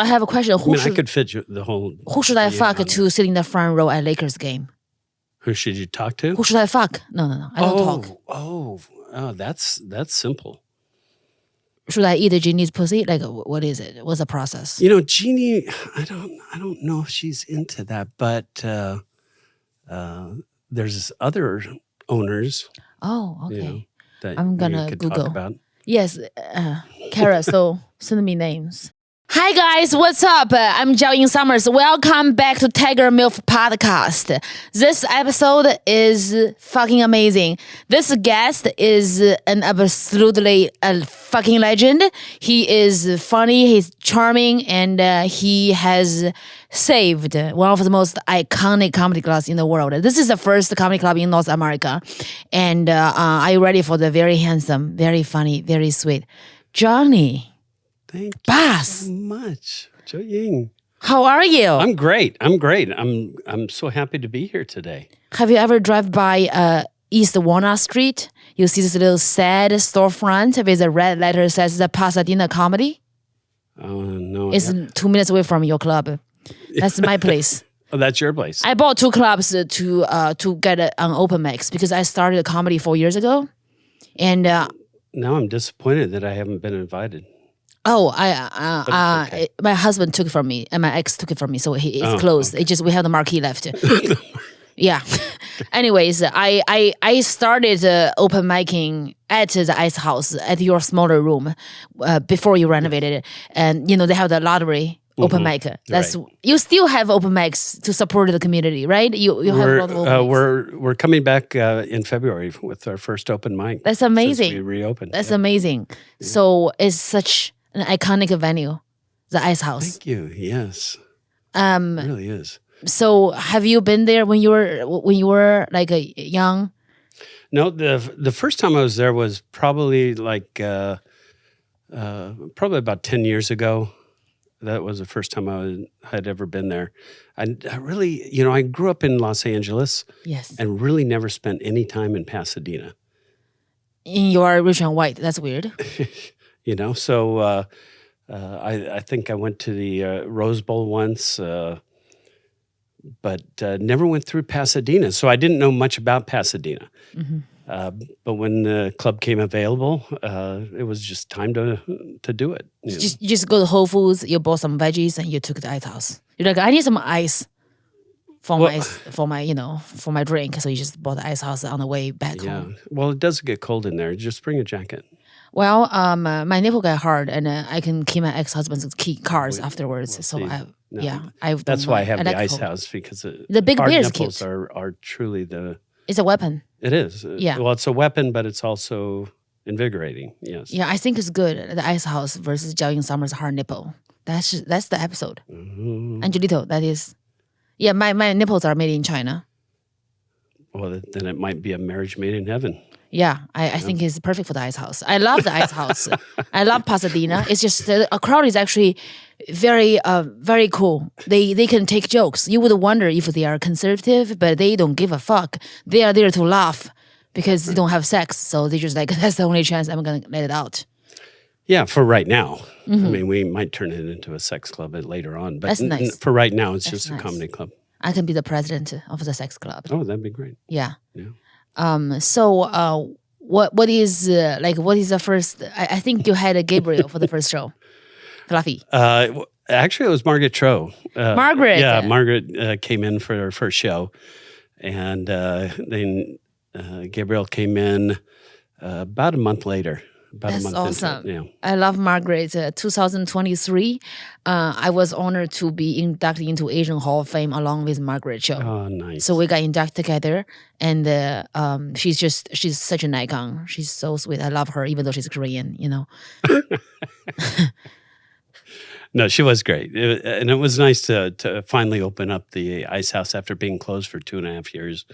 I have a question. I could fit the whole... Who should I fuck to sit in the front row at Lakers game? Who should you talk to? Who should I fuck? No. I don't talk. Oh, that's simple. Should I eat a Jeannie's pussy? Like, what is it? What's the process? Jeannie, I don't know if she's into that, but there's other owners. Oh, okay. That I'm gonna could Google. talk about. Yes, Kara, so send me names. Hi guys, what's up? I'm Jiaoying Summers. Welcome back to Tiger MILF Podcast. This episode is fucking amazing. This guest is an absolutely fucking legend. He is funny, he's charming, and he has saved one of the most iconic comedy clubs in the world. This is the first comedy club in North America. And are you ready for the very handsome, very funny, very sweet Johnny? Thank Bass. you so much, Jiaoying. How are you? I'm great. I'm so happy to be here today. Have you ever drive by East Walnut Street? You see this little sad storefront with a red letter that says the Pasadena Comedy? Oh, no. It's 2 minutes away from your club. That's my place. Oh, that's your place. I bought 2 clubs to get an open mics because I started comedy 4 years ago. And now I'm disappointed that I haven't been invited. Oh, okay. My husband took it from me, and my ex took it from me, so it's closed. Okay. It just we have the marquee left. Yeah. Anyways, I started open micing at the Ice House at your smaller room before you renovated it, and they have the lottery open mic. That's right. You still have open mics to support the community, right? You have a lot of open mics. We're coming back in February with our first open mic. That's amazing. Since we reopened. That's amazing. Yeah. So it's such an iconic venue, the Ice House. Thank you. Yes. It really is. So have you been there when you were like a young? No, the first time I was there was probably like probably about 10 years ago. That was the first time I had ever been there. I really, I grew up in Los Angeles. Yes. And really never spent any time in Pasadena. You are rich and white. That's weird. So I think I went to the Rose Bowl once, but never went through Pasadena. So I didn't know much about Pasadena. Mm-hmm. But when the club came available, it was just time to do it. You just go to Whole Foods, you bought some veggies, and you took the Ice House. You're like, I need some ice for my drink. So you just bought the Ice House on the way back home. Well, it does get cold in there. Just bring a jacket. Well, my nipple got hard, and I can keep my ex-husband's key cards afterwards. That's why I have the Ice House, because the big hard beer nipples are truly the. It's a weapon. It is. Yeah. Well, it's a weapon, but it's also invigorating. Yes. Yeah, I think it's good. The Ice House versus Jiaoying Summers hard nipple. That's the episode. Mm-hmm. Angelito, that is. Yeah, my nipples are made in China. Well, then it might be a marriage made in heaven. Yeah, I think it's perfect for the Ice House. I love the Ice House. I love Pasadena. It's just a crowd is actually very, very cool. They can take jokes. You would wonder if they are conservative, but they don't give a fuck. They are there to laugh because they don't have sex. So they just like, that's the only chance I'm going to let it out. Yeah, for right now. Mm-hmm. I mean, we might turn it into a sex club later on. But that's nice. For right now, it's that's just a comedy club. I can be the president of the sex club. Oh, that'd be great. Yeah. So what is the first? I think you had a Gabriel for the first show, Fluffy. Actually, it was Margaret Cho. Margaret. Yeah, Margaret came in for her first show, and then Gabriel came in about a month later. That's awesome. Yeah. I love Margaret. 2023, I was honored to be inducted into Asian Hall of Fame along with Margaret Cho. Oh, nice. So we got inducted together, and she's such an icon. She's so sweet. I love her, even though she's Korean, No, she was great. And it was nice to finally open up the Ice House after being closed for 2.5 years.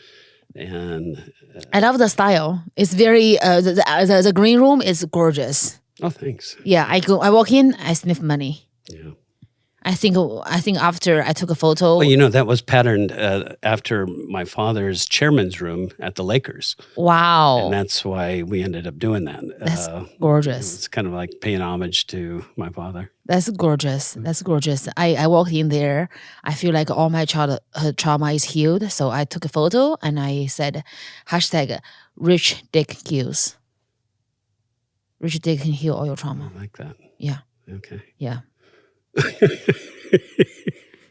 And I love the style. It's very the green room is gorgeous. Oh, thanks. Yeah, I walk in, I sniff money. Yeah. I think after I took a photo. Well, that was patterned after my father's chairman's room at the Lakers. Wow. And that's why we ended up doing that. That's gorgeous. It's kind of like paying homage to my father. That's gorgeous. That's gorgeous. I walked in there. I feel like all my childhood trauma is healed. So I took a photo and I said, #Rich Dick Heals. Rich Dick can heal all your trauma. I like that. Yeah. Okay. Yeah.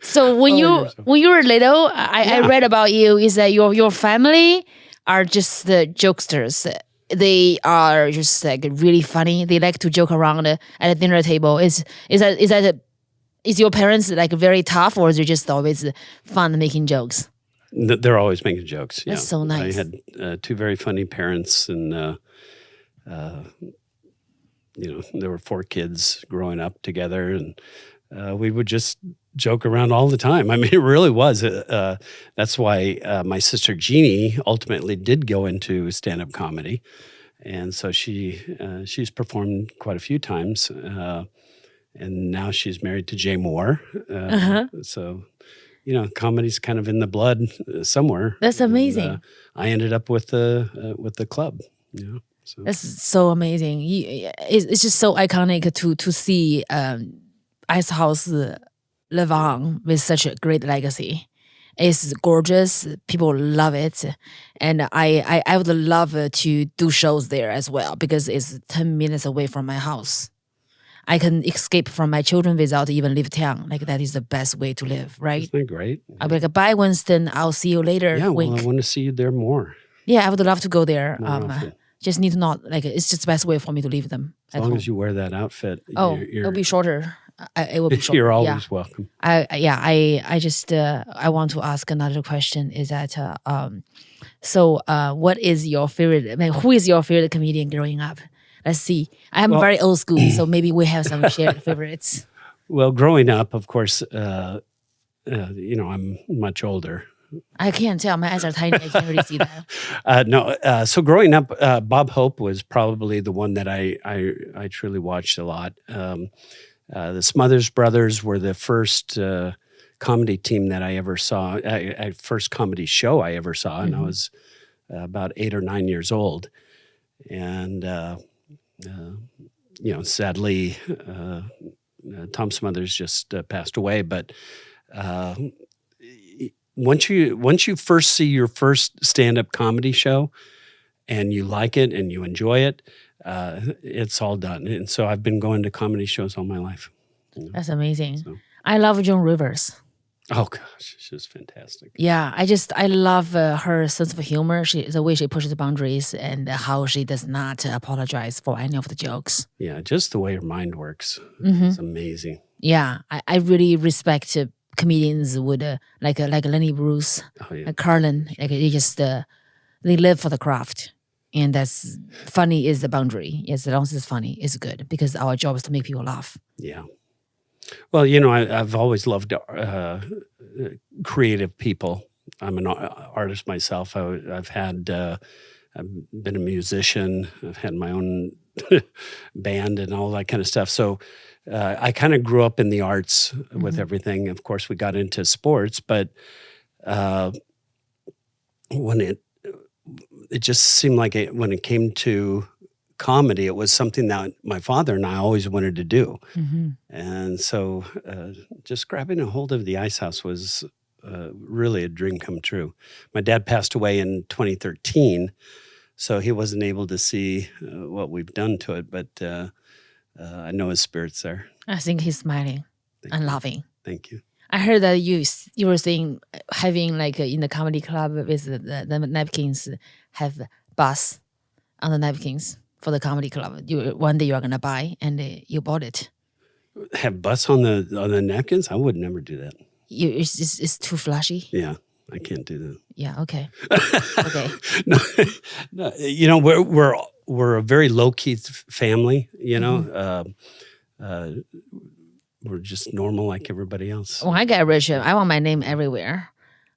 So when you were little, I read about you is that your family are just the jokesters. They are just like really funny. They like to joke around at a dinner table. Is your parents like very tough, or is it just always fun making jokes? They're always making jokes. That's so nice. I had two very funny parents, and there were 4 kids growing up together, and we would just joke around all the time. I mean, it really was. That's why my sister Jeannie ultimately did go into stand-up comedy, and so she's performed quite a few times, and now she's married to Jay Moore. So, comedy's kind of in the blood somewhere. That's amazing. And, I ended up with the club. So. That's so amazing. It's just so iconic to see Ice House live on with such a great legacy. It's gorgeous. People love it. And I would love to do shows there as well because it's 10 minutes away from my house. I can escape from my children without even leave town. Like that is the best way to live, right? Isn't that great? I'll be like, bye, Winston. I'll see you later. Yeah, Wink. well, I want to see you there more. Yeah, I would love to go there. More often. Just need to not, it's just the best way for me to leave them. As long as you wear that outfit. It'll be shorter. It will be shorter. You're always welcome. I just I want to ask another question. Is that what is your favorite? I mean, who is your favorite comedian growing up? Let's see. I'm very old school, so maybe we have some shared favorites. Well, growing up, of course, I'm much older. I can't tell. My eyes are tiny. I can't really see that. No. So growing up, Bob Hope was probably the one that I truly watched a lot. The Smothers Brothers were the first comedy team that I ever saw, first comedy show I ever saw, and I was about 8 or 9 years old. And, sadly, Tom Smothers just passed away. But once you first see your first stand-up comedy show and you like it and you enjoy it, it's all done. And so I've been going to comedy shows all my life. That's amazing. So. I love Joan Rivers. Oh gosh, she's fantastic. Yeah, I love her sense of humor. The way she pushes the boundaries and how she does not apologize for any of the jokes. Yeah, just the way her mind works. It's amazing. Yeah, I really respect comedians would like Lenny Bruce, like Carlin. Like they live for the craft. And that's funny is the boundary. Yes, as long as it's funny, it's good because our job is to make people laugh. Yeah. Well, I've always loved creative people. I'm an artist myself. I've been a musician. I've had my own band and all that kind of stuff. So I kind of grew up in the arts with everything. Of course, we got into sports, but when it just seemed like when it came to comedy, it was something that my father and I always wanted to do. And so just grabbing a hold of the Ice House was really a dream come true. My dad passed away in 2013, so he wasn't able to see what we've done to it, but I know his spirit's there. I think he's smiling and laughing. Thank you. I heard that you were saying having like in the comedy club with the napkins have bus on the napkins for the comedy club. One day you are gonna buy and you bought it. Have bus on the napkins? I would never do that. It's too flashy. Yeah, I can't do that. Yeah. Okay. Okay. No, we're a very low key family. We're just normal like everybody else. When I get rich, I want my name everywhere.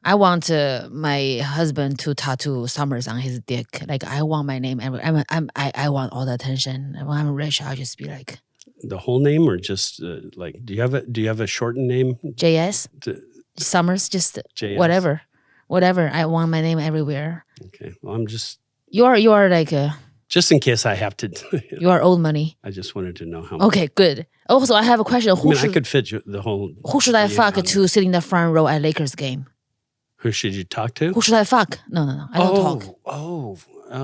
I want my husband to tattoo Summers on his dick. Like I want my name everywhere. I want all the attention. And when I'm rich, I'll just be like. the whole name or just like do you have a shortened name? JS To, Summers, just JS? whatever. I want my name everywhere. Okay. Well, I'm just You are like just in case I have to. you are old money. I just wanted to know how. Okay, good. Also, I have a question. I could fit the whole. Who should I fuck to sit in the front row at Lakers game? Who should you talk to? Who should I fuck? No. I don't talk. Oh,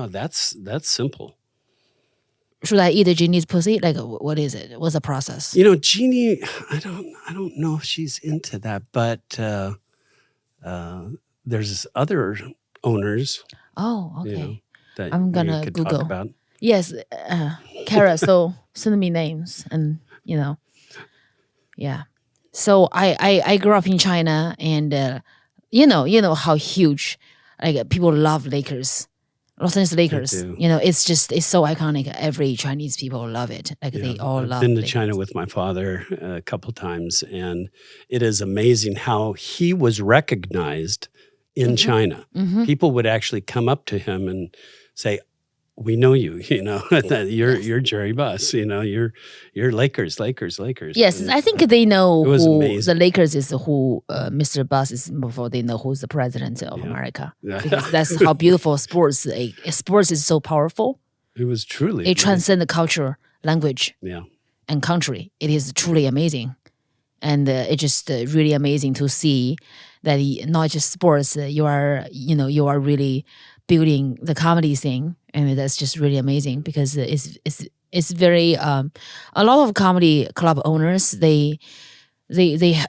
that's simple. Should I eat a genie's pussy? Like, what is it? What's the process? Jeannie, I don't know if she's into that, but there's other owners. Oh, okay. That I'm gonna could Google. talk about. Yes, Kara. So send me names, and yeah. So I grew up in China, and you know how huge, like people love Lakers. Los Angeles Lakers, it's so iconic. Every Chinese people love it. Like they all love it. I've been to Lakers. China with my father a couple times, and it is amazing how he was recognized in China. People would actually come up to him and say, "We know you. You're Jerry Buss. You're Lakers. Yes, and I think they know it was who amazing. the Lakers is, who Mr. Buss is before they know who's the president of America. Because that's how beautiful sports. Sports is so powerful. It was truly. It transcends the culture, language, Yeah. and country. It is truly amazing, and it's just really amazing to see that not just sports. You are really building the comedy thing, and that's just really amazing because it's very a lot of comedy club owners they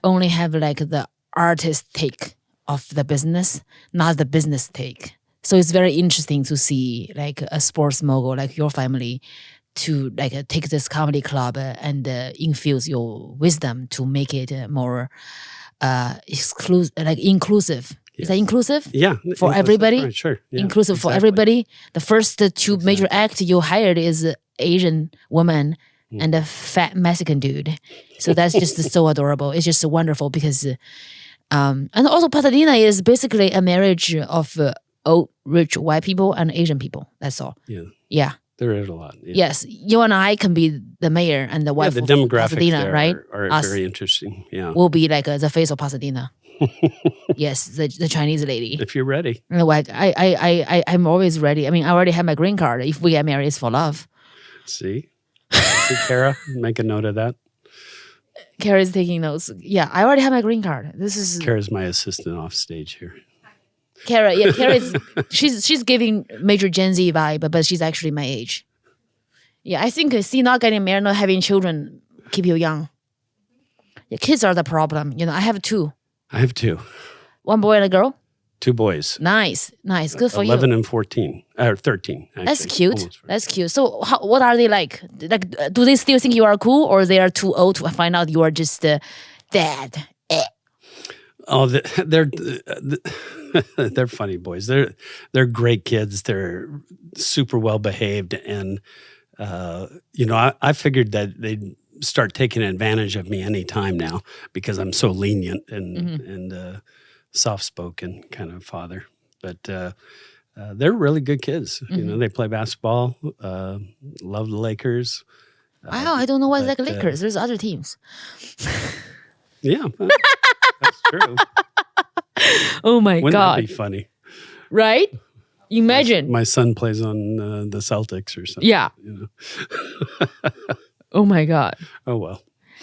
only have like the artist take of the business, not the business take. So it's very interesting to see like a sports mogul like your family to like take this comedy club and infuse your wisdom to make it more exclusive, like inclusive. Is that inclusive? Yeah. For everybody? Right, sure. Yeah, Inclusive for everybody. The first two major act you hired is an Asian woman and a fat Mexican dude. So that's just so adorable. It's just wonderful because, and also Pasadena is basically a marriage of old, rich white people and Asian people. That's all. Yeah. Yeah. There is a lot. Yeah. Yes. You and I can be the mayor and the wife the of demographics Pasadena, there right? are Us very interesting. Yeah. will be like the face of Pasadena. Yes, the Chinese lady. If you're ready. Like I'm always ready. I mean, I already have my green card. If we get married, it's for love. See, Kara, make a note of that. Kara's taking notes. Yeah, I already have my green card. This is Kara's my assistant off stage here. Kara. Yeah, Kara is she's giving major Gen Z vibe, but she's actually my age. Yeah, I think not getting married, not having children, keep you young. Yeah, kids are the problem. I have two. I have two. One boy and a girl. 2 boys. Nice. Good for 11 you. and 14 or 13. Actually. That's cute. Almost 14. That's cute. So, what are they like? Like, do they still think you are cool, or they are too old to find out you are just dad? Oh, they're funny boys. They're great kids. They're super well behaved, and I figured that they'd start taking advantage of me anytime now because I'm so lenient and soft-spoken kind of father. But they're really good kids. They play basketball, love the Lakers. Wow, I don't know why it's like Lakers. There's other teams. Yeah, that's true. Oh my Wouldn't God. that be funny? Right? Imagine. My son plays on the Celtics or something. Yeah. Oh my God. Oh, well.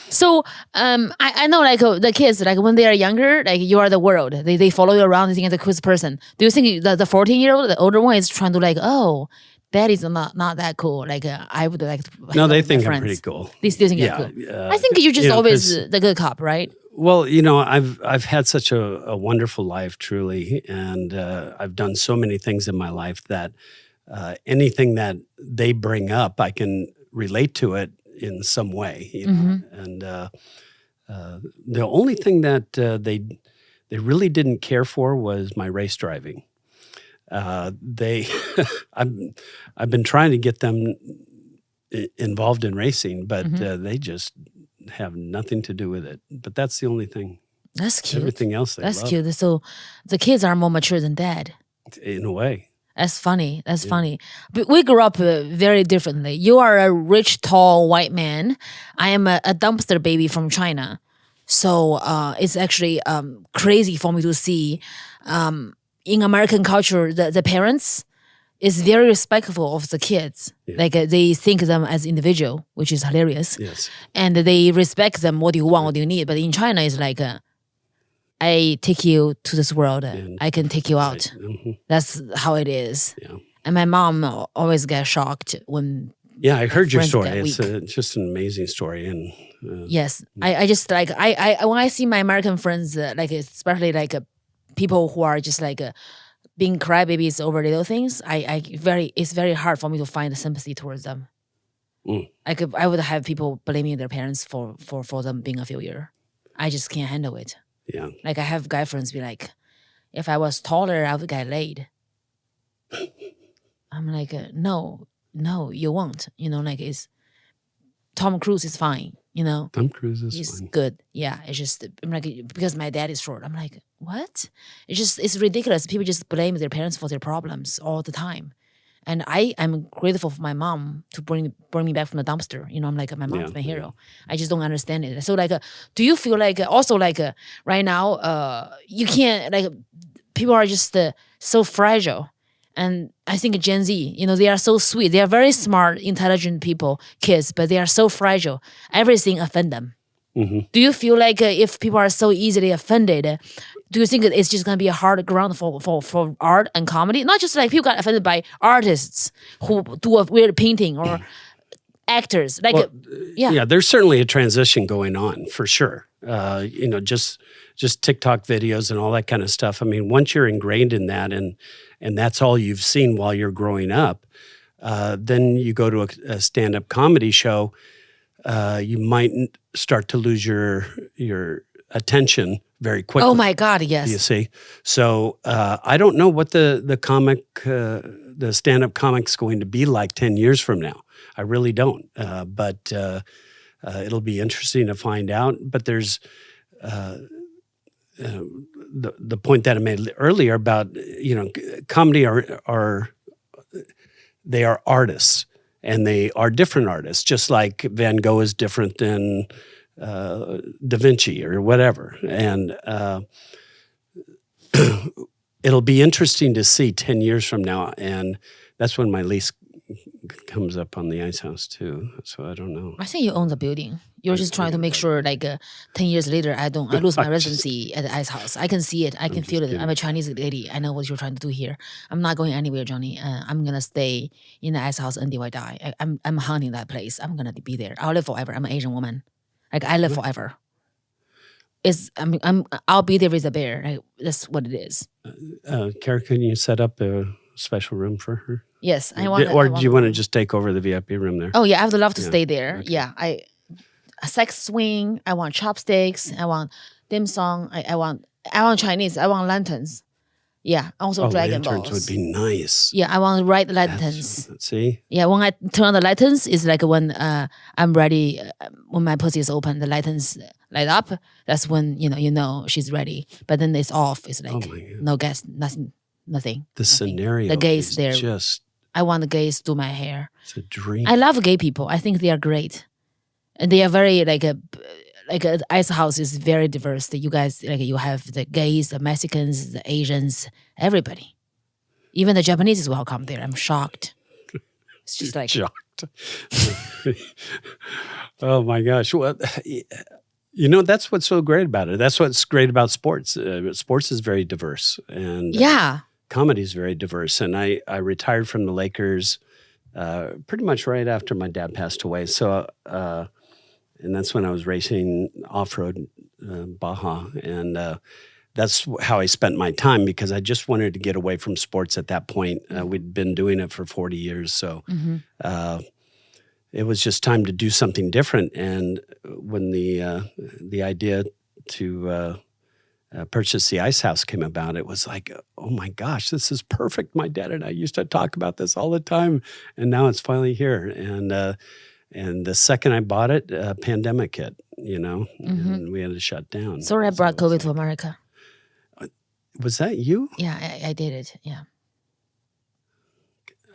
So I know like the kids, like when they are younger, like you are the world. They follow you around, they think you're the coolest person. Do you think the 14-year-old, the older one is trying to like, oh, daddy's not that cool. Like I would like to No, they think I'm pretty cool. They still think you're cool. I think you're just always the good cop, right? Well, I've had such a wonderful life, truly, and I've done so many things in my life that anything that they bring up, I can relate to it in some way. And the only thing that they really didn't care for was my race driving. I've been trying to get them involved in racing, but they just have nothing to do with it. But that's the only thing. That's cute. Everything else they love. That's cute. So the kids are more mature than dad. In a way. That's funny. That's funny. But we grew up very differently. You are a rich, tall white man. I am a dumpster baby from China. So it's actually crazy for me to see in American culture, the parents is very respectful of the kids. Yeah. Like they think them as individual, which is hilarious. Yes. And they respect them. What do you want? What do you need? But in China, it's like, I take you to this world. I can take you out. Right. That's how it is. Yeah. And my mom always gets shocked when. Yeah, I heard your friends story. get It's just an amazing story, and yes, I just like I when I see my American friends, like especially like people who are just like being crybabies over little things, it's very hard for me to find sympathy towards them. I would have people blaming their parents for them being a failure. I just can't handle it. yeah, Like I have guy friends be like, if I was taller, I would get laid. I'm like, no, you won't. You know, like it's Tom Cruise is fine. You know, Tom Cruise is he's fine. good. Yeah, it's just I'm like because my dad is short. I'm like, what? It's ridiculous. People just blame their parents for their problems all the time. And I'm grateful for my mom to bring me back from the dumpster. You know, I'm like, my mom's my hero. I just don't understand it. So like, do you feel like also like right now, you can't like people are just so fragile. And I think Gen Z, you know, they are so sweet. They are very smart, intelligent people, kids, but they are so fragile. Everything offend them. Do you feel like if people are so easily offended, do you think it's just going to be a hard ground for art and comedy? Not just like people got offended by artists who do a weird painting or actors. Like, yeah, there's certainly a transition going on for sure. You know, just TikTok videos and all that kind of stuff. I mean, once you're ingrained in that and that's all you've seen while you're growing up, then you go to a stand-up comedy show, you might start to lose your attention very quickly. oh my God, yes. You see? So I don't know what the stand-up comic's going to be like 10 years from now. I really don't. But it'll be interesting to find out. But there's the point that I made earlier about, you know, comedy they are artists, and they are different artists, just like Van Gogh is different than Da Vinci or whatever. And it'll be interesting to see 10 years from now. And that's when my lease comes up on the Ice House too. So I don't know. I think you own the building. You're just trying to make sure, like, 10 years later, I lose my residency at the Ice House. I can see it. I can feel it. kidding. I'm a Chinese lady. I know what you're trying to do here. I'm not going anywhere, Johnny. I'm gonna stay in the Ice House until I die. I'm haunting that place. I'm gonna be there. I'll live forever. I'm an Asian woman. Like I live forever. I'll be there with a bear. Like, that's what it is. Kara, can you set up a special room for her? Yes, I want. Or do you want to just take over the VIP room there? Oh yeah, I would love to stay there. Okay. Yeah, a sex swing. I want chopsticks. I want dim sum. I want Chinese. I want lanterns. Yeah, also Dragon lanterns Balls. would be nice. Yeah, I want red lanterns. See? Yeah, when I turn on the lanterns, it's like when I'm ready. When my pussy is open, the lanterns light up. That's when you know she's ready. But then it's off. It's like no gas, nothing. The scenario. The gays is there. Just. I want the gays to do my hair. It's a dream. I love gay people. I think they are great, and they are very like Ice House is very diverse. You guys you have the gays, the Mexicans, the Asians, everybody. Even the Japanese is welcome there. I'm shocked. It's just like shocked. Oh my gosh! Well, you know that's what's so great about it. That's what's great about sports. Sports is very diverse, and comedy is very diverse. And I retired from the Lakers pretty much right after my dad passed away. So. And that's when I was racing off-road Baja. And that's how I spent my time because I just wanted to get away from sports at that point. We'd been doing it for 40 years. So it was just time to do something different. And when the idea to purchase the Ice House came about, it was like, oh my gosh, this is perfect. My dad and I used to talk about this all the time. And now it's finally here. And the second I bought it, pandemic hit, and we had to shut down. Sorry I brought COVID to America. Was that you? Yeah, I did it, yeah.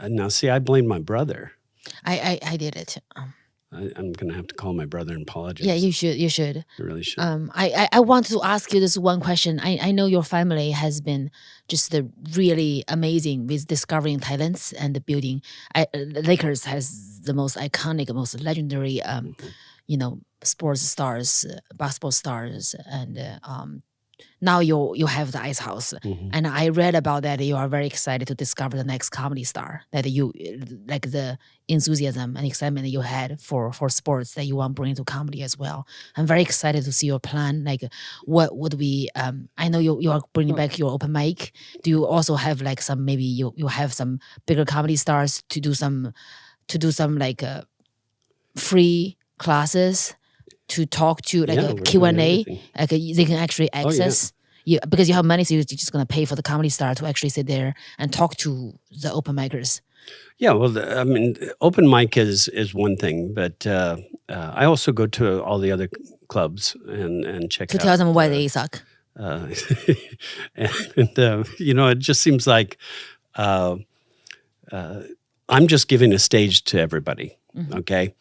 Now, see, I blame my brother. I did it. I'm going to have to call my brother and apologize. Yeah, you should. You should. I really should. I want to ask you this one question. I know your family has been just really amazing with discovering talents and building. Lakers has the most iconic, most legendary, sports stars, basketball stars, and now you have the Ice House, and I read about that. You are very excited to discover the next comedy star. That you like the enthusiasm and excitement that you had for sports that you want to bring to comedy as well. I'm very excited to see your plan. Like, what would we? I know you are bringing back your open mic. Do you also have like some, maybe you have some bigger comedy stars to do some like free classes to talk to, like a Q&A, like they can actually access you, because you have money, so you're just going to pay for the comedy star to actually sit there and talk to the open micers. Yeah, well, I mean, open mic is one thing, but I also go to all the other clubs and check out. To tell them why they suck. And it just seems like I'm just giving a stage to everybody, okay?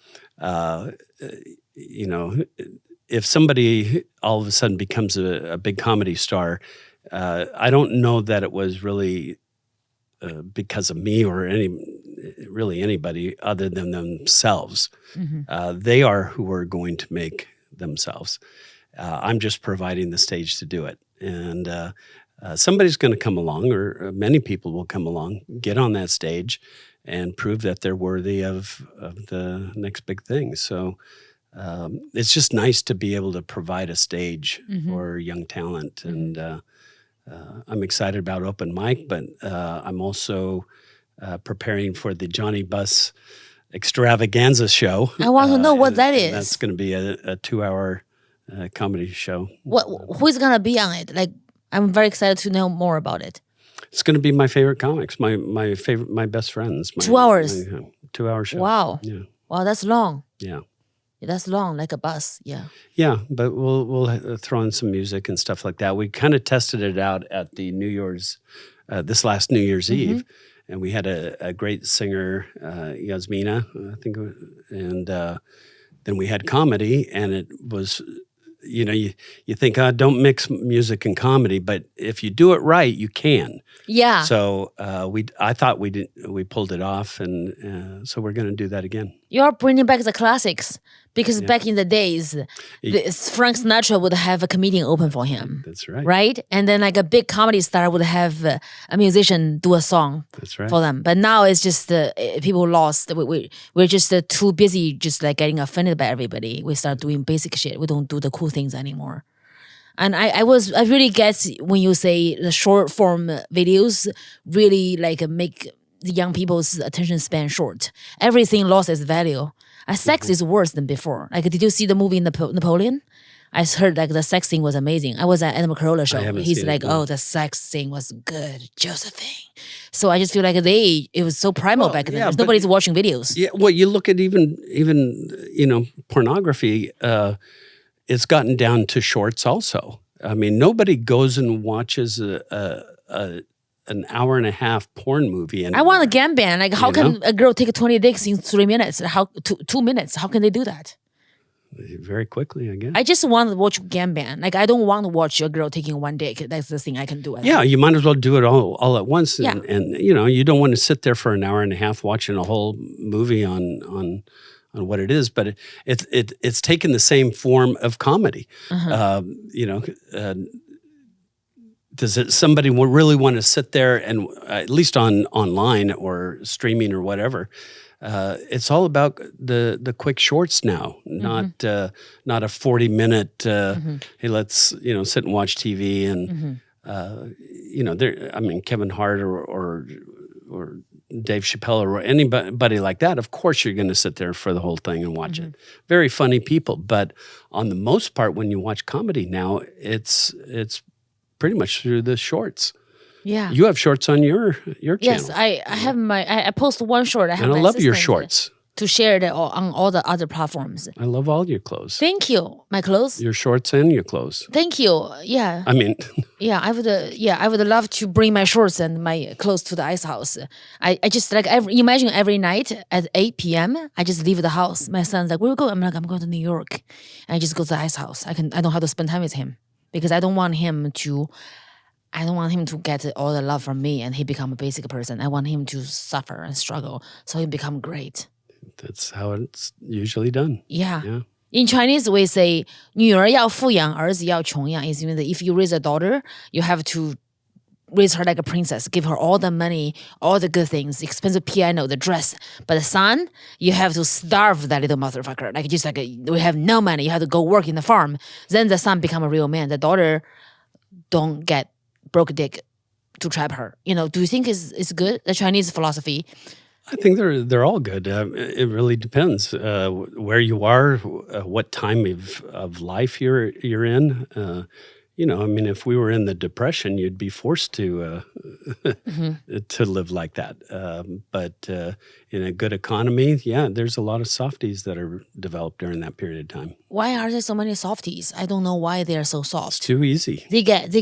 If somebody all of a sudden becomes a big comedy star, I don't know that it was really because of me or anybody other than themselves. They are who are going to make themselves. I'm just providing the stage to do it. And somebody's going to come along, or many people will come along, get on that stage and prove that they're worthy of the next big thing. So it's just nice to be able to provide a stage for young talent. And I'm excited about open mic, but I'm also preparing for the Johnny Bus Extravaganza show. I want to know what that is. That's going to be a 2-hour comedy show. Who's going to be on it? Like, I'm very excited to know more about it. It's going to be my favorite comics, my best friends. 2 hours? 2-hour show. Wow. Yeah. Wow, that's long. Yeah. That's long, like a bus. Yeah. Yeah, but we'll throw in some music and stuff like that. We kind of tested it out at the this last New Year's Eve, and we had a great singer, Yasmina, I think, and then we had comedy, and it was, you think, don't mix music and comedy, but if you do it right, you can. Yeah. So I thought we pulled it off, and so we're going to do that again. You're bringing back the classics, because back in the days, Frank Sinatra would have a comedian open for him. That's right. Right? And then like a big comedy star would have a musician do a song. That's right. For them. But now it's just people lost. We're just too busy just like getting offended by everybody. We start doing basic shit. We don't do the cool things anymore. And I really get when you say the short form videos really like make the young people's attention span short. Everything lost its value. Sex is worse than before. Like, did you see the movie Napoleon? I heard like the sex scene was amazing. I was at Adam Carolla show. He's like, the sex scene was good, Josephine. So I just feel like it was so primal back then. Yeah, nobody's watching videos. Yeah, well, you look at even pornography. It's gotten down to shorts also. I mean, nobody goes and watches an hour and a half porn movie. I want a Ganban. Like, how can a girl take 20 dicks in 3 minutes? 2 minutes? How can they do that? Very quickly, I guess. I just want to watch Ganban. Like, I don't want to watch a girl taking one dick. That's the thing I can do. Yeah, you might as well do it all at once. And you don't want to sit there for an hour and a half watching a whole movie on what it is, but it's taken the same form of comedy. Does somebody really want to sit there and at least online or streaming or whatever? It's all about the quick shorts now, not a 40-minute. Hey, let's sit and watch TV and Kevin Hart or Dave Chappelle or anybody like that. Of course, you're going to sit there for the whole thing and watch it. Very funny people, but on the most part, when you watch comedy now, it's pretty much through the shorts. Yeah. You have shorts on your channel. Yes, I have I post one short. I love your shorts. to share it on all the other platforms. I love all your clothes. Thank you. My clothes. Your shorts and your clothes. Thank you. Yeah. I mean, Yeah, I would love to bring my shorts and my clothes to the ice house. I just like imagine every night at 8 p.m. I just leave the house. My son's like, "Where you go?" I'm like, "I'm going to New York." I just go to the ice house. I don't have to spend time with him because I don't want him to get all the love from me and he become a basic person. I want him to suffer and struggle so he become great. That's how it's usually done. Yeah. Yeah. In Chinese, we say 女儿要富养，儿子要穷养. Is that if you raise a daughter, you have to raise her like a princess, give her all the money, all the good things, expensive piano, the dress. But the son, you have to starve that little motherfucker. Like just like we have no money, you have to go work in the farm. Then the son become a real man. The daughter don't get broke dick to trap her. Do you think it's good, the Chinese philosophy? I think they're all good. It really depends where you are, what time of life you're in. I mean, if we were in the Depression, you'd be forced to to live like that. But in a good economy, yeah, there's a lot of softies that are developed during that period of time. Why are there so many softies? I don't know why they are so soft. It's too easy. They get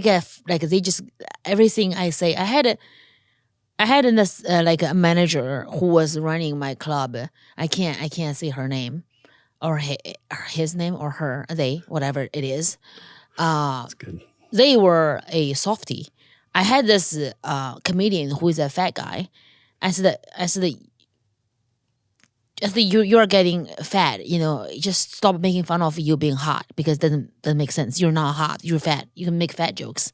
like they just everything I say. I had this like a manager who was running my club. I can't say her name, or his name or her, they, whatever it is. That's good. They were a softie. I had this comedian who is a fat guy. I said you're getting fat. Just stop making fun of you being hot because it doesn't make sense. You're not hot. You're fat. You can make fat jokes.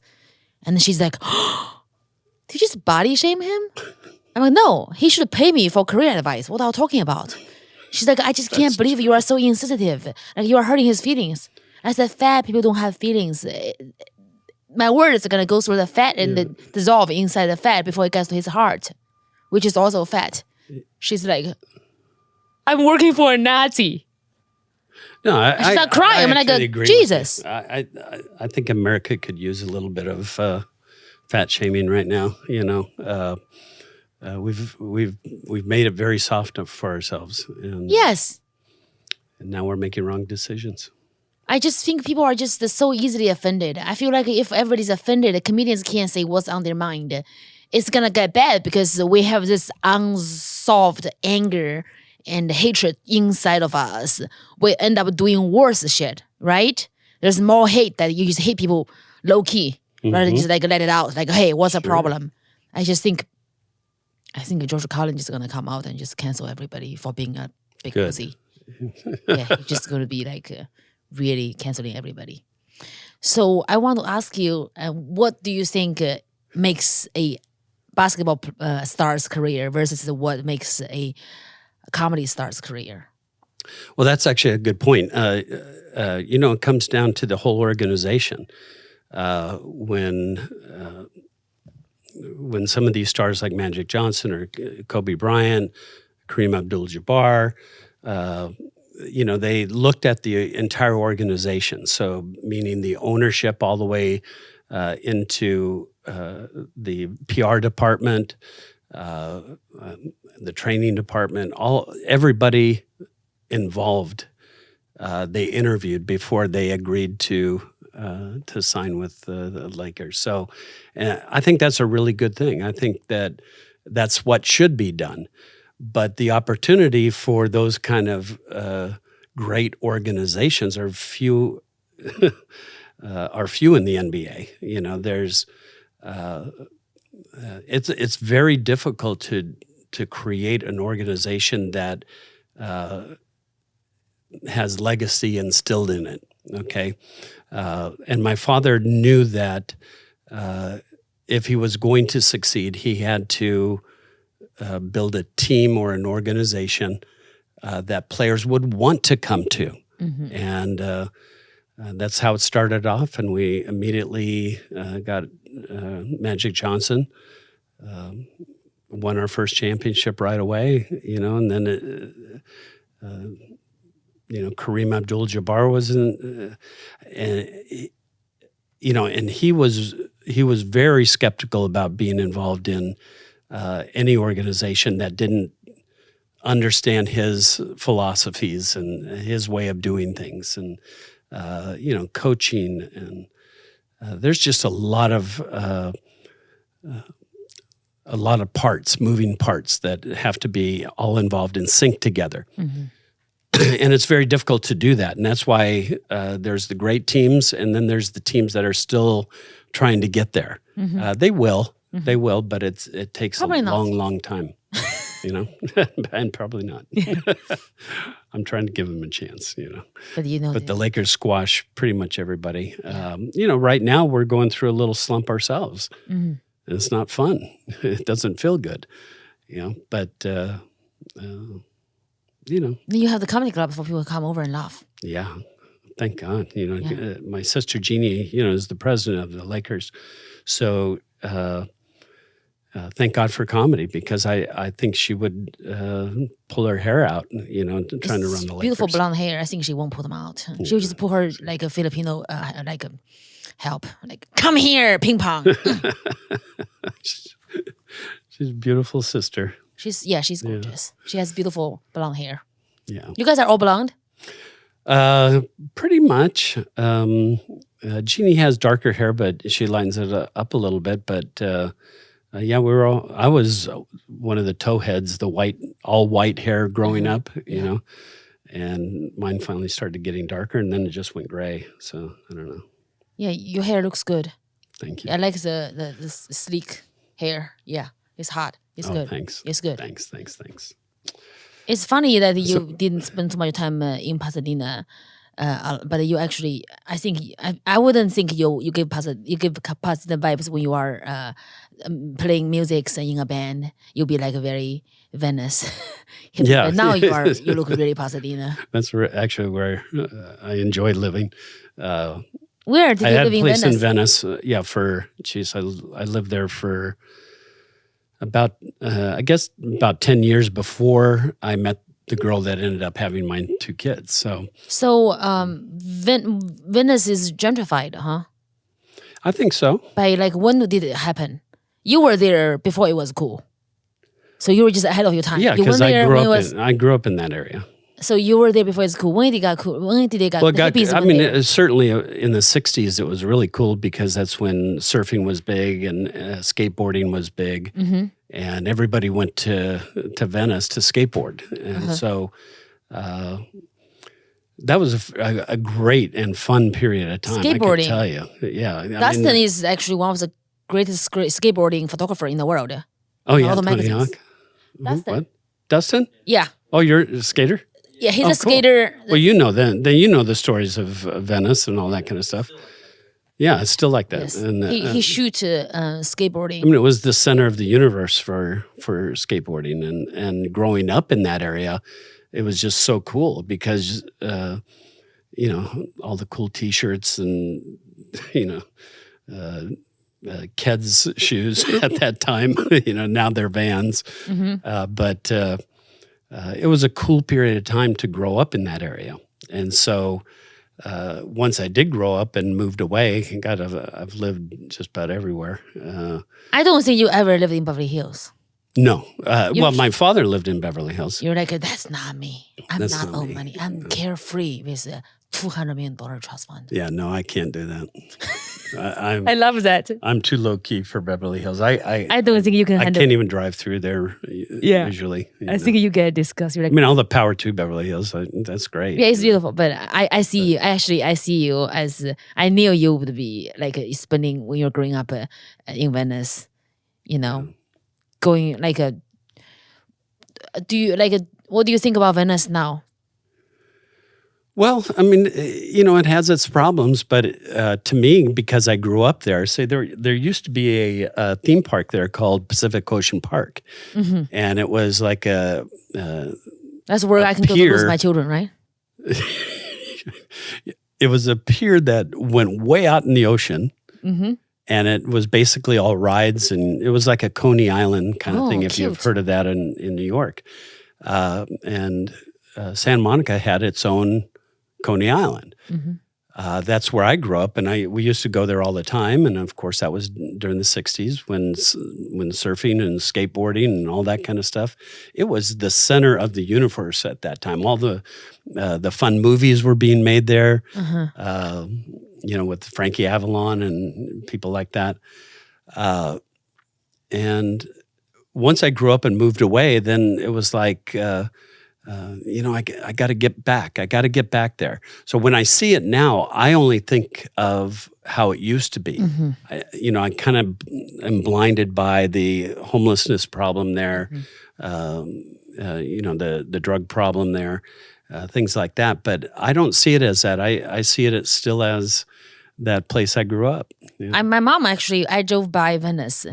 And then she's like, did you just body shame him? I'm like, no, he should pay me for career advice. What are you talking about? She's like, I just can't believe you are so insensitive. Like you are hurting his feelings. I said, fat people don't have feelings. My words are going to go through the fat and dissolve inside the fat before it gets to his heart, which is also fat. She's like, I'm working for a Nazi. No, I start crying. I'm like, Jesus. I think America could use a little bit of fat shaming right now. We've made it very soft for ourselves. And, yes. And now we're making wrong decisions. I just think people are just so easily offended. I feel like if everybody's offended, the comedians can't say what's on their mind. It's going to get bad because we have this unsolved anger and hatred inside of us. We end up doing worse shit, right? There's more hate that you just hate people low-key rather than just like let it out. Like, hey, what's the problem? I think George Carlin is going to come out and just cancel everybody for being a big pussy. Yeah, he's just going to be like... really canceling everybody. So I want to ask you, what do you think makes a basketball star's career versus what makes a comedy star's career? Well, that's actually a good point. It comes down to the whole organization. When some of these stars like Magic Johnson or Kobe Bryant, Kareem Abdul-Jabbar, they looked at the entire organization. So meaning the ownership all the way into the PR department, the training department, everybody involved. They interviewed before they agreed to sign with the Lakers. So I think that's a really good thing. I think that's what should be done. But the opportunity for those kind of great organizations are few in the NBA. There's it's very difficult to create an organization that has legacy instilled in it. Okay, and my father knew that if he was going to succeed, he had to build a team or an organization that players would want to come to. Mm-hmm. And that's how it started off. And we immediately got Magic Johnson, won our first championship right away, and then, Kareem Abdul-Jabbar was in, and he was very skeptical about being involved in any organization that didn't understand his philosophies and his way of doing things, and coaching, and there's just a lot of parts, moving parts that have to be all involved in sync together. Mm-hmm. And it's very difficult to do that. And that's why there's the great teams, and then there's the teams that are still trying to get there. Mm-hmm. They will, but it takes Probably a not. long time, and probably not. I'm trying to give them a chance, But the Lakers squash pretty much everybody. Right now we're going through a little slump ourselves. Mm-hmm. And it's not fun. It doesn't feel good, but Then you have the comedy club for people to come over and laugh. Yeah, thank God. My sister Jeannie, is the president of the Lakers. So thank God for comedy, because I think she would pull her hair out, trying to run the Lakers. Beautiful blonde hair. I think she won't pull them out. She'll just put her like a Filipino, help. Like, come here, ping pong. She's a beautiful sister. She's gorgeous. Yeah. She has beautiful blonde hair. Yeah. You guys are all blonde? Pretty much. Jeannie has darker hair, but she lightens it up a little bit. But I was one of the towheads, all white hair growing up, and mine finally started getting darker, and then it just went gray. So I don't know. Yeah, your hair looks good. Thank you. I like the sleek hair. Yeah, it's hot. It's good. Thanks. It's good. Thanks. It's funny that you didn't spend too much time in Pasadena, but you actually, I think, I wouldn't think you give Pasadena vibes when you are playing music and in a band. You'll be like a very Venice. Yeah. But now you look really Pasadena. That's actually where I enjoy living. Where did you live in Venice? I had a place in Venice. I lived there for about 10 years before I met the girl that ended up having my 2 kids. So Venice is gentrified, huh? I think so. By when did it happen? You were there before it was cool. So you were just ahead of your time. Yeah, because I grew up in that area. So you were there before it's cool. When did it get cool? When did it get cool? Certainly in the 60s, it was really cool, because that's when surfing was big and skateboarding was big. Mm-hmm. And everybody went to Venice to skateboard. And so that was a great and fun period of time, skateboarding. I can tell you. Yeah. Dustin is actually one of the greatest skateboarding photographer in the world. Oh, yeah. All the magazines. Dustin. What? Dustin? Yeah. Oh, you're a skater? Yeah, he's a cool. skater. Well, then you know the stories of Venice and all that kind of stuff. Yeah, it's still like that. Yes. And he shoots skateboarding. It was the center of the universe for skateboarding, and growing up in that area, it was just so cool, because all the cool T-shirts and Keds shoes at that time. Now they're Vans, but. It was a cool period of time to grow up in that area. And so once I did grow up and moved away, God, I've lived just about everywhere. I don't think you ever lived in Beverly Hills. No. My father lived in Beverly Hills. You're like, that's not me. I'm not old money. I'm carefree with a $200 million trust fund. Yeah, no, I can't do that. I love that. I'm too low key for Beverly Hills. I don't think you can handle. I can't even drive through there. Usually. I think you get disgusted. You're like, all the power to Beverly Hills. That's great. Yeah, it's beautiful. But I see you. Actually, I see you as I knew you would be like spending when you're growing up in Venice. Going like a. Do you like a? What do you think about Venice now? Well, it has its problems, but to me, because I grew up there, there used to be a theme park there called Pacific Ocean Park, and it was like that's where I can go with my children, right? It was a pier that went way out in the ocean, and it was basically all rides, and it was like a Coney Island kind of thing, if you've heard of that in New York. And Santa Monica had its own Coney Island. that's where I grew up, and we used to go there all the time. And of course, that was during the '60s when surfing and skateboarding and all that kind of stuff. It was the center of the universe at that time. All the fun movies were being made there. With Frankie Avalon and people like that. And once I grew up and moved away, then it was like. I got to get back. I got to get back there. So when I see it now, I only think of how it used to be. I kind of am blinded by the homelessness problem there, the drug problem there, things like that. But I don't see it as that. I see it still as that place I grew up. My mom actually, I drove by Venice.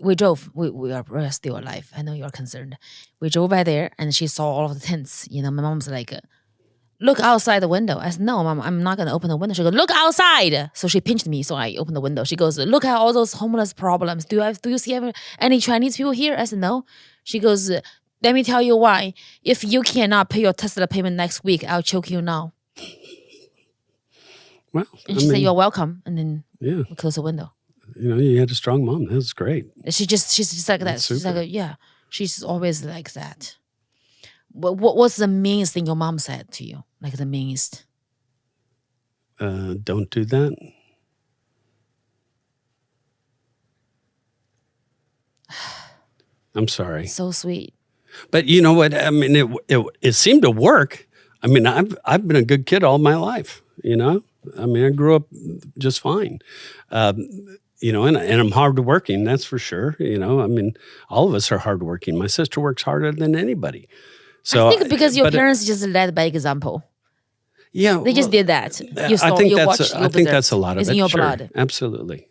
We drove. We're still alive. I know you're concerned. We drove by there, and she saw all of the tents. My mom's like, "Look outside the window." I said, "No, Mom, I'm not gonna open the window." She goes, "Look outside." So she pinched me, so I opened the window. She goes, "Look at all those homeless problems. Do you see any Chinese people here?" I said, "No." She goes, "Let me tell you why. If you cannot pay your Tesla payment next week, I'll choke you now." Well, and she said, "You're welcome." And then we closed the window. You had a strong mom. That was great. She's just like that. That's She's super. like, she's always like that. What's the meanest thing your mom said to you? Like the meanest? Don't do that. I'm sorry. So sweet. But you know what? I mean, it seemed to work. I mean, I've been a good kid all my life. I mean, I grew up just fine. And I'm hardworking, that's for sure. I mean, all of us are hardworking. My sister works harder than anybody. So I think because your parents just led by example. Yeah, they just did that. I think that's a lot of it's it. in your sure. blood. Absolutely.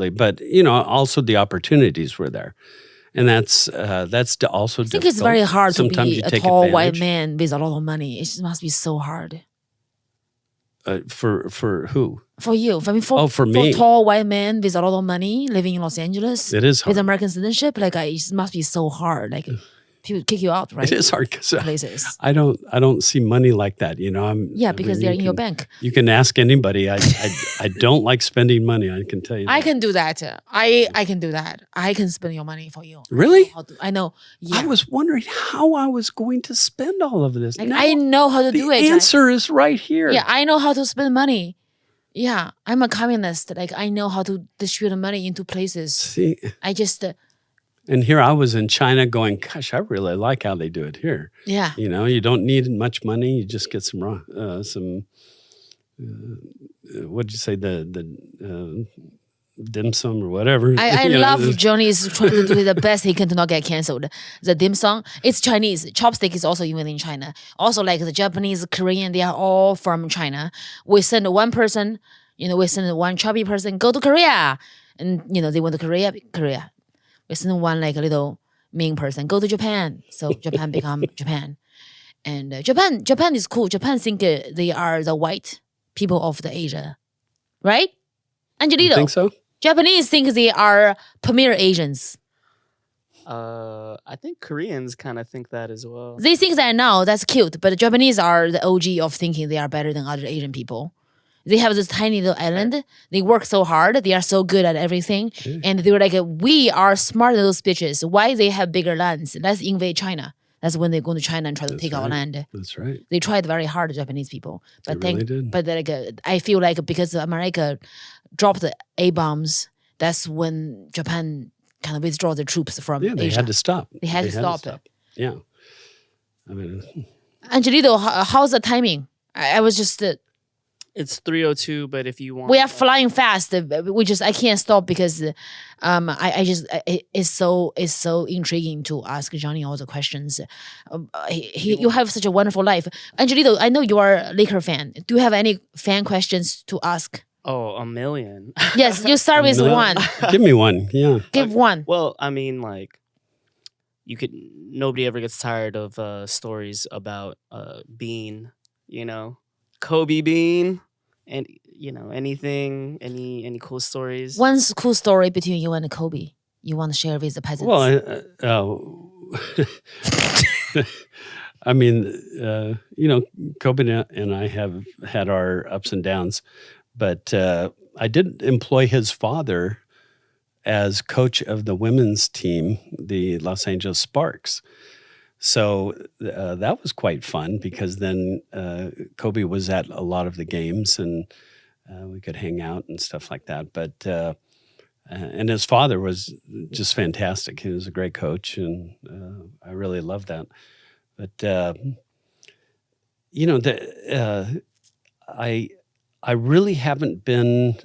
But also the opportunities were there, and that's also. I think it's very hard Sometimes to be you a take tall advantage. white man with a lot of money. It just must be so hard. For who? For you. I mean, for me. For a tall white man with a lot of money living in Los Angeles. It is hard. With American citizenship, it must be so hard. Like people kick you out, right? It is hard because places. I don't see money like that. Because they're in your bank. You can ask anybody. I don't like spending money. I can tell you. I can do that. I can do that. I can spend your money for you. Really? I know. Yeah. I was wondering how I was going to spend all of this. I know how to do it. The answer is right here. Yeah, I know how to spend money. Yeah, I'm a communist. I know how to distribute money into places. See, I just. And here I was in China going, gosh, I really like how they do it here. Yeah. You don't need much money. You just get some what'd you say, the dim sum or whatever. I love Johnny is trying to do the best he can to not get canceled. The dim sum, it's Chinese. Chopstick is also even in China. Also like the Japanese, Korean, they are all from China. We send one person, we send one chubby person, go to Korea. And, they went to Korea. We send one like a little mean person, go to Japan. So Japan become Japan. And Japan is cool. Japan think they are the white people of the Asia. Right? Angelito. You think so? Japanese think they are premier Asians. I think Koreans kind of think that as well. They think that now, that's cute. But the Japanese are the OG of thinking they are better than other Asian people. They have this tiny little island. They work so hard. They are so good at everything. And they were like, we are smarter than those bitches. Why they have bigger lands? Let's invade China. That's when they go to China and try to take our land. That's right. They tried very hard, the Japanese people. But they really did. But I feel like because America dropped the A-bombs, that's when Japan kind of withdraw the troops from Asia. They had to stop. They had to stop it. Yeah. I mean, Angelito, how's the timing? I was just... It's 3:02, but if you want, we are flying fast. I can't stop because, it's so intriguing to ask Johnny all the questions. You have such a wonderful life, Angelito. I know you are a Laker fan. Do you have any fan questions to ask? Oh, a million. Yes, you start with one. Give me one. Yeah, give one. Well, I mean, like, nobody ever gets tired of stories about Bean. Kobe Bean. And any cool stories? One cool story between you and Kobe you want to share with the peasants? Well, I mean, Kobe and I have had our ups and downs, but I did employ his father as coach of the women's team, the Los Angeles Sparks. So that was quite fun because then Kobe was at a lot of the games and we could hang out and stuff like that. But and his father was just fantastic. He was a great coach, and I really loved that. But I really haven't been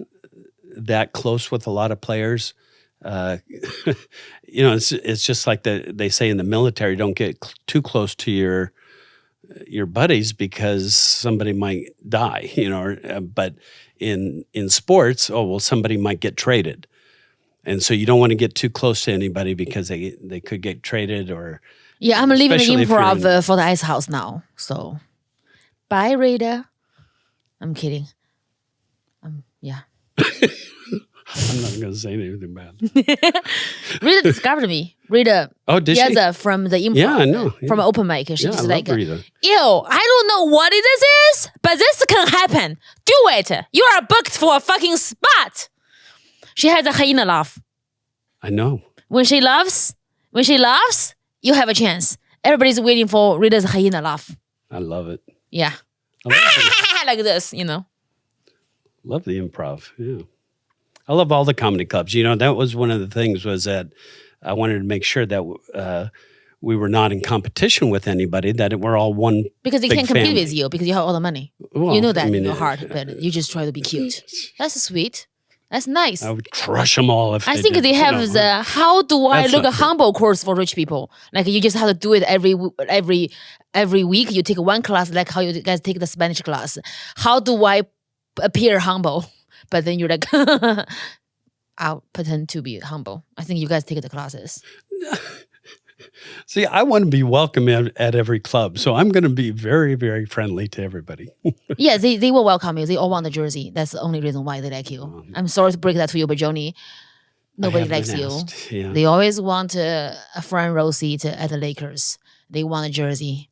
that close with a lot of players. It's just like they say in the military, don't get too close to your buddies because somebody might die, but in sports, somebody might get traded. And so you don't want to get too close to anybody because they could get traded or. Yeah, I'm leaving the improv for the Ice House now. So, bye, Rita. I'm kidding. Yeah. I'm not going to say anything bad. Rita discovered me. Rita. Oh, did she? From the improv. Yeah, I know. Yeah. From open mic. She's like, Rita. Ew, I don't know what this is, but this can happen. Do it. You are booked for a fucking spot. She has a hyena laugh. I know. When she laughs, you have a chance. Everybody's waiting for Rita's hyena laugh. I love it. Yeah. Like this, Love the improv. Yeah. I love all the comedy clubs. That was one of the things was that I wanted to make sure that we were not in competition with anybody, that we're all one because they big can't compete family. with you because you have all the money. Well, you know that in your heart, but you just try to be cute. That's sweet. That's nice. I would crush them all if I think they have the how do I look a humble course for rich people. Like you just have to do it every week. You take one class, like how you guys take the Spanish class. How do I appear humble? But then you're like, I'll pretend to be humble. I think you guys take the classes. See, I want to be welcome at every club, so I'm going to be very, very friendly to everybody. Yeah, they will welcome you. They all want the jersey. That's the only reason why they like you. I'm sorry to break that to you, but Joni, nobody likes you. Yeah. They always want a front row seat at the Lakers. They want a jersey.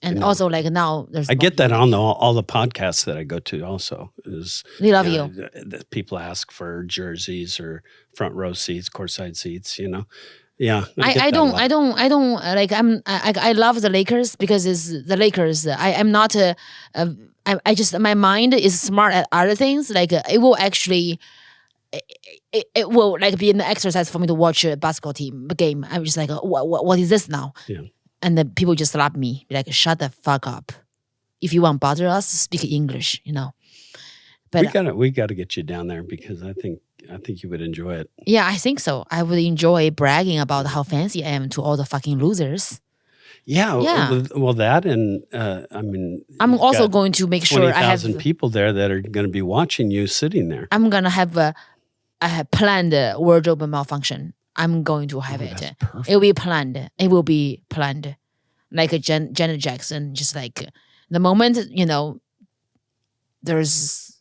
And also, like now, I get that on all the podcasts that I go to. Also, is they love you. People ask for jerseys or front row seats, courtside seats. Yeah, I don't like. I love the Lakers because it's the Lakers. I'm not I just my mind is smart at other things. Like it will actually. It will like be an exercise for me to watch a basketball game. I'm just like, what is this now? Yeah. And then people just slap me, be like, shut the fuck up. If you want to bother us, speak English, But we gotta get you down there because I think you would enjoy it. Yeah, I think so. I would enjoy bragging about how fancy I am to all the fucking losers. Yeah. Well, that and I mean, I'm also going to make sure I have 20,000 people there that are going to be watching you sitting there. I'm gonna have I have planned a wardrobe malfunction. I'm going to have it. Perfect. It will be planned. It will be planned, like a Janet Jackson. Just like the moment there's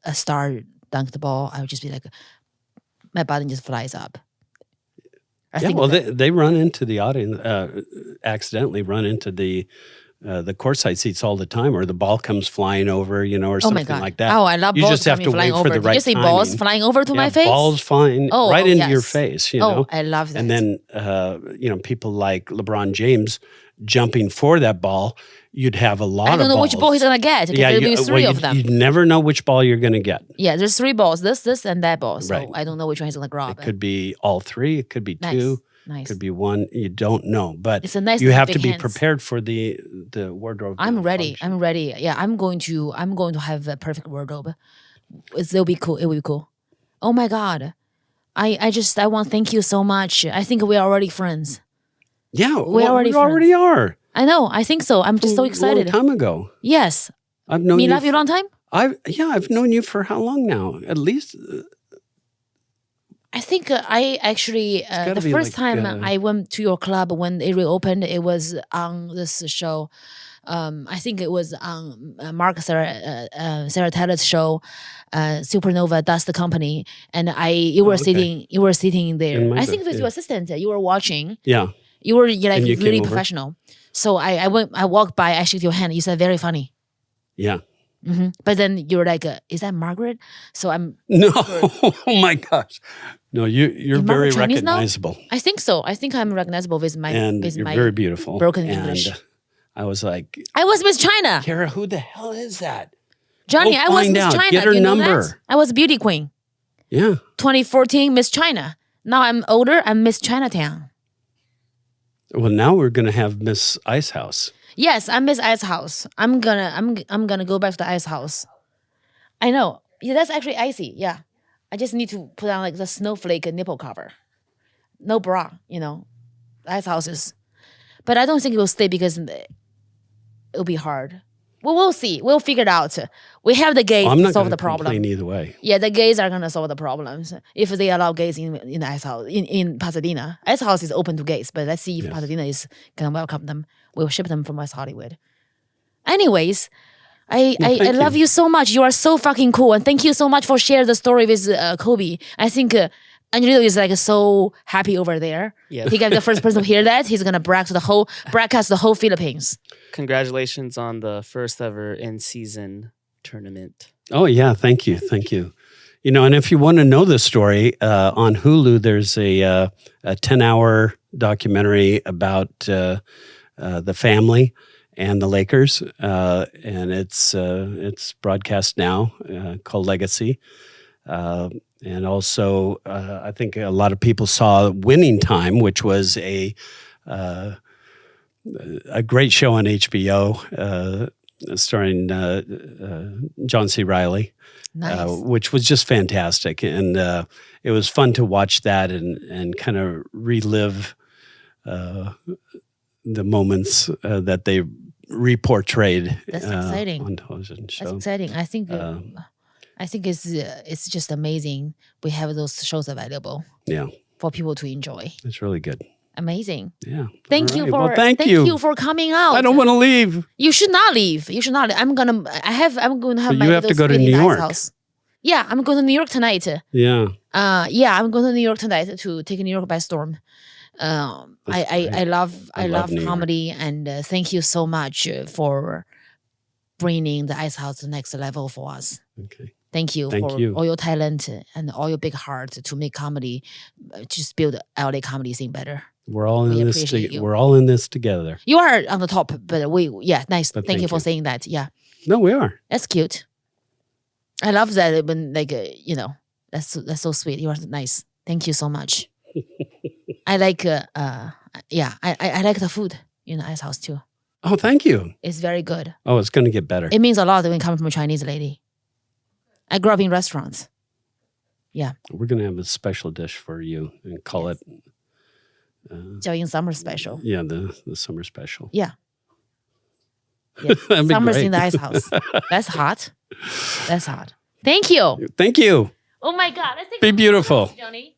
a star dunked the ball, I would just be like, my button just flies up. They run into the audience, accidentally run into the courtside seats all the time, or the ball comes flying over, or something like that. Oh, I love balls just have to flying wait over. For the right Did you say timing. Balls flying over to my face? Balls flying into your face, Oh, I love that. And then, people like LeBron James jumping for that ball, you'd have a lot of balls. I don't know which ball he's going to get. There'll be three of them. You never know which ball you're going to get. Yeah, there's three balls, this, and that ball. So I don't know which one he's going to grab. It could be all three. It could be two. Nice. Could be one. You don't know, but it's a nice you have to be hands. prepared for the wardrobe. I'm ready. I'm ready. Yeah, I'm going to have a perfect wardrobe. It'll be cool. It will be cool. Oh my god, I want to thank you so much. I think we're already friends. Yeah, we already are. I know. I think so. I'm just so excited. A long time ago. Yes. I've known you. Love you a long time. I've known you for how long now? At least. I think I actually the first time I went to your club when it reopened, it was on this show. I think it was on Mark Sarah Taylor's show, Supernova Dust Company, and you were sitting there. I think it was your assistant. You were watching. Yeah. You're like And you really came over? professional. So I walked by, I shook your hand. You said very funny. Yeah. But then you're like, is that Margaret? So I'm. No. Oh my gosh. No, you're Is very Margaret Chinese now? recognizable. I think so. I think I'm recognizable with my And with you're my very beautiful. broken and English. I was like, I was Miss China, Kara, who the hell is that? Johnny. Go I was find Miss out. China. Get her Do you know number. that? I was beauty queen. Yeah. 2014 Miss China. Now I'm older. I'm Miss Chinatown. Well, now we're going to have Miss Icehouse. Yes, I'm Miss Ice House. I'm gonna go back to the Ice House. I know. Yeah, that's actually icy. Yeah, I just need to put on like the snowflake nipple cover. No bra, Ice House is. But I don't think it will stay because it'll be hard. Well, we'll see. We'll figure it out. We have the gays I'm to not solve going the to problem. complain either way. Yeah, the gays are gonna solve the problems if they allow gays in the Ice House in Pasadena. Ice House is open to gays, but let's see if Pasadena is gonna welcome them. We'll ship them from West Hollywood. Anyways, I love you so much. You are so fucking cool, and thank you so much for sharing the story with Kobe. I think Angelo is like so happy over there. Yeah. He got the first person to hear that. He's gonna broadcast the whole Philippines. Congratulations on the first ever in-season tournament. Oh, yeah. Thank you. Thank you. And if you want to know the story, on Hulu, there's a 10-hour documentary about the family and the Lakers. And it's broadcast now, called Legacy. And also, I think a lot of people saw Winning Time, which was a great show on HBO, starring John C. Reilly, Nice. which was just fantastic. And it was fun to watch that and kind of relive the moments that they reportrayed That's exciting. on television show. That's exciting. I think it's just amazing. We have those shows available. Yeah, for people to enjoy. it's really good. Amazing. Yeah. Thank All you right. for Well, thank you you. for coming out. I don't want to leave. You should not leave. You should not. I'm going to have But my you have to little go to spin in New the ice York. house. Yeah, I'm going to New York tonight. Yeah. Yeah, I'm going to New York tonight to take New York by storm. That's I great. love New York. comedy, and thank you so much for bringing the Ice House to the next level for us. Okay. Thank you Thank for you. all your talent and all your big heart to make comedy, just build LA comedy scene better. We're all We in this. appreciate you. We're all in this together. You are on the top, but nice. But Thank you thank for you. saying that. Yeah, No, we are. that's cute. I love that when that's so sweet. You are nice. Thank you so much. I like I like the food in the Ice House too. Oh, thank you. It's very good. Oh, it's going to get better. It means a lot when it comes from a Chinese lady. I grew up in restaurants. We're going to have a special dish for you and call Yes. it. Jiaoying summer special. Yeah, the summer special. Yeah. Yes. That'd be Summer's great. in the Ice House. That's hot. That's hot. Thank you. Thank you. Oh my God. Let's take Be some beautiful. photos, Johnny.